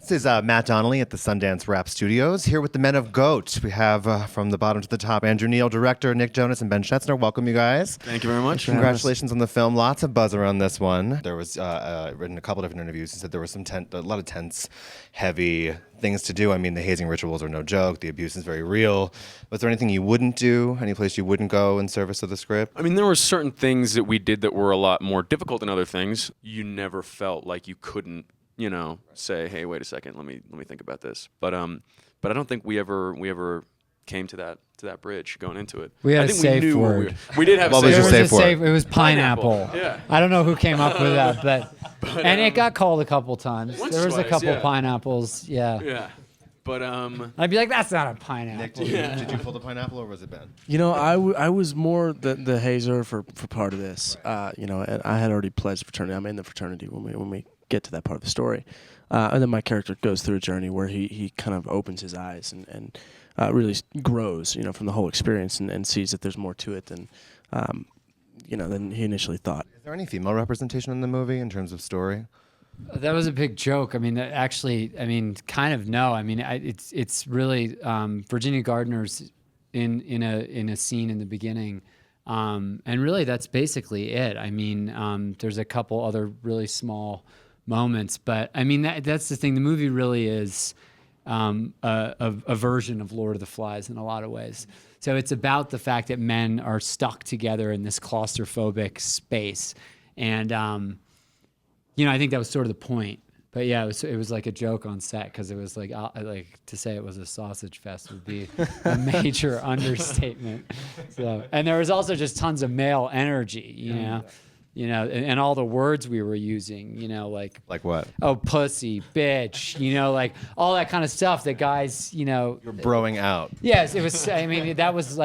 This is Matt Donnelly at the Sundance Wrap Studios, here with the Men of GOAT. We have, from the bottom to the top, Andrew Neil, director, Nick Jonas, and Ben Schetzner. Welcome, you guys. Thank you very much. Congratulations on the film. Lots of buzz around this one. There was, written a couple different interviews, he said there was a lot of tense, heavy things to do. I mean, the hazing rituals are no joke. The abuse is very real. Was there anything you wouldn't do? Any place you wouldn't go in service of the script? I mean, there were certain things that we did that were a lot more difficult than other things. You never felt like you couldn't, say, hey, wait a second, let me think about this. But I don't think we ever came to that bridge going into it. We had I a think safe word. We did have What a was safe your word. safe word? It was pineapple. Yeah. I don't know who came up with that, but and it got called a couple times. Once, There was a twice, couple yeah. pineapples. Yeah. Yeah. But I'd be like, that's not a pineapple. Nick, did you pull the pineapple, or was it Ben? I was more the hazer for part of this. And I had already pledged fraternity. I'm in the fraternity when we get to that part of the story. And then my character goes through a journey where he kind of opens his eyes and really grows, from the whole experience and sees that there's more to it than he initially thought. Is there any female representation in the movie in terms of story? That was a big joke. I mean, kind of no. I mean, it's really Virginia Gardner's in a scene in the beginning, and really that's basically it. I mean, there's a couple other really small moments, but I mean that's the thing. The movie really is a version of Lord of the Flies in a lot of ways. So it's about the fact that men are stuck together in this claustrophobic space, and I think that was sort of the point. But yeah, it was like a joke on set because it was like to say it was a sausage fest would be a major understatement. So, and there was also just tons of male energy, and all the words we were using, like what? Oh, pussy, bitch, like all that kind of stuff that guys, You're broing out. Yes, it was. I mean, that was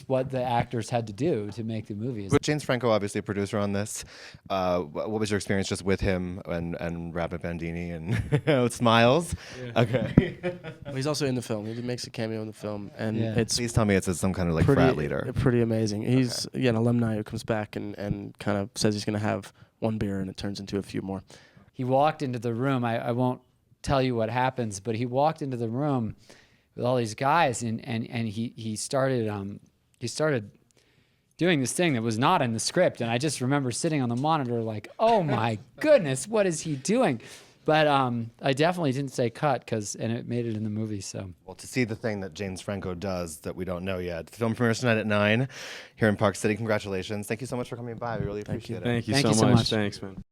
what the actors had to do to make the movie. But James Franco, obviously a producer on this. What was your experience just with him and Rabbit Bandini and Smiles? Yeah. Okay. Well, he's also in the film. He makes a cameo in the film, and it's Please tell me it's some kind of pretty, frat leader. Pretty amazing. He's an alumni who comes back and kind of says he's going to have one beer, and it turns into a few more. He walked into the room. I won't tell you what happens, but he walked into the room with all these guys, and he started doing this thing that was not in the script, and I just remember sitting on the monitor like, oh my goodness, what is he doing? But I definitely didn't say cut and it made it in the movie. So well, to see the thing that James Franco does that we don't know yet. The film premieres tonight at 9 here in Park City. Congratulations! Thank you so much for coming by. We really appreciate it. Thank you so so much. much. Thanks, man.